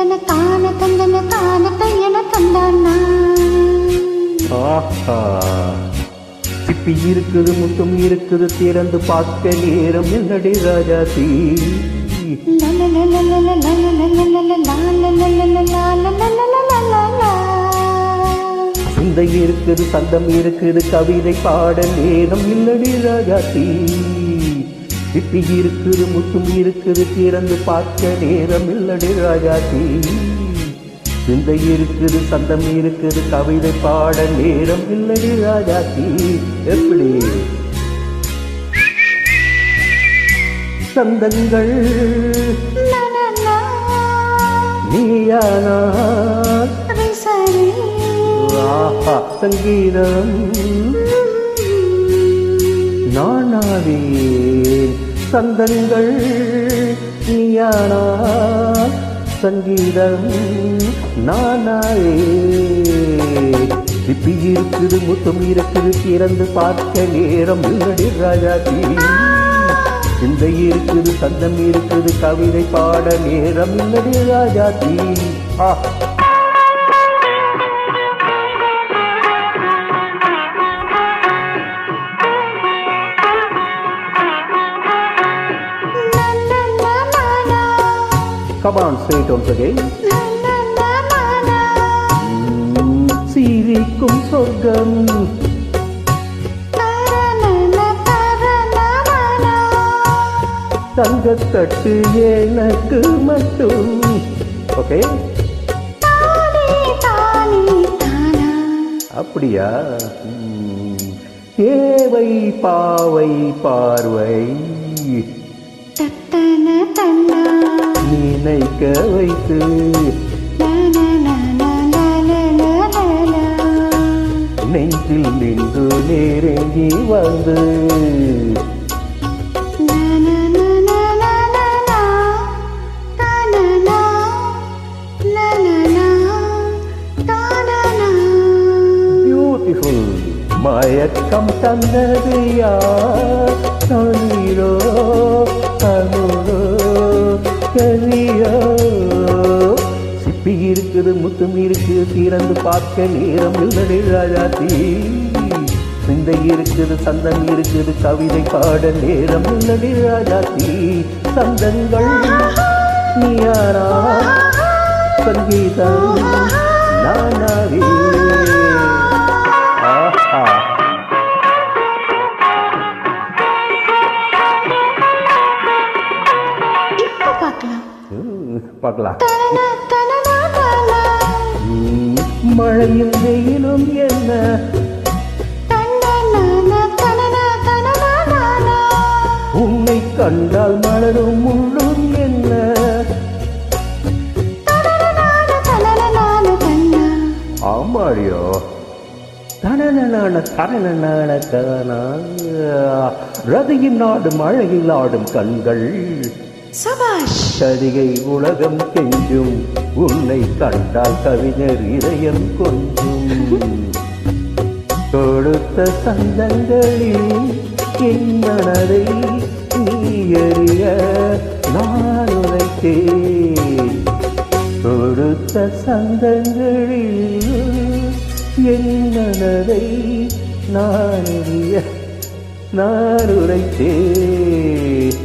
தந்தன தான தந்தன தான தையன தந்தானா. ஆஹா, சிப்பி இருக்குது முத்தும் இருக்குது திறந்து பார்க்க நேரம் என்னடி ராஜாத்தி. சிந்தை இருக்குது சந்தம் இருக்குது கவிதை பாட நேரம் இல்லடி ராஜாத்தி. சிப்பி இருக்குது முத்தும் இருக்குது திறந்து பார்க்க நேரம் இல்லடி ராஜாத்தி. சிந்தை இருக்குது சந்தம் இருக்குது கவிதை பாட நேரம் இல்லடி ராஜாத்தி. எப்படி சந்தங்கள் நீயானா சங்கீதம் நானாவே. சந்தங்கள் நீயானா சங்கீதம் நானாவே. சிப்பி இருக்குது முத்தம் இருக்குது திறந்து பார்க்க நேரம் இல்லடி ராஜாத்தி. சிந்தை இருக்குது சந்தம் இருக்குது கவிதை பாட நேரம் இல்லடி Rajathi. Come on, say it once again. சிரிக்கும் சொர்க்கம் தங்கத்தட்டு எனக்கு மட்டும். ஓகே, அப்படியா? தேவை பாவை பார்வை நினைக்க வைத்து நெஞ்சில் நின்று நெருங்கி வந்து பியூட்டிஃபுல் மயக்கம் தந்தது யார்? தனிரோ தனுரோ கரியா. சிப்பி இருக்குது முத்தும் இருக்குது திறந்து பார்க்க நேரம் இல்லடி ராஜாத்தி. சிந்தை இருக்குது சந்தம் இருக்குது கவிதை பாட நேரம் இல்லடி ராஜாத்தி. சந்தங்கள் நீயானா சங்கீதம் நானாவே. ஆஹா, பார்க்கலாம். மழையும் வெயிலும் என்ன உன்னை கண்டால் மலரும் முள்ளும் என்ன. ஆமாடியோ தனன தரணனான கானா ரதியின் நாடு மழையில் ஆடும் கண்கள். கதிகை உலகம் கெஞ்சும் உன்னை கண்டால் கவிஞர் இதயம் கொஞ்சும். கொடுத்த சந்தங்களில் என் மனதை நீ அறிய நான் உரைத்தேன். கொடுத்த சந்தங்களில் என் மனதை நான் அறிய நான் உரைத்தேன்.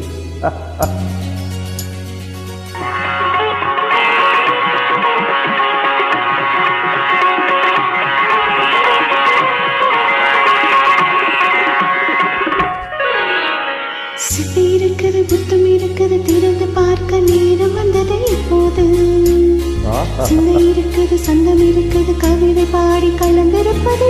சிப்பி இருக்குது புத்தம் இருக்குது திறந்து பார்க்க நேரம் வந்தது இப்போது. சிந்தை இருக்குது சந்தம் இருக்குது கவிதை பாடி கலந்திருப்பது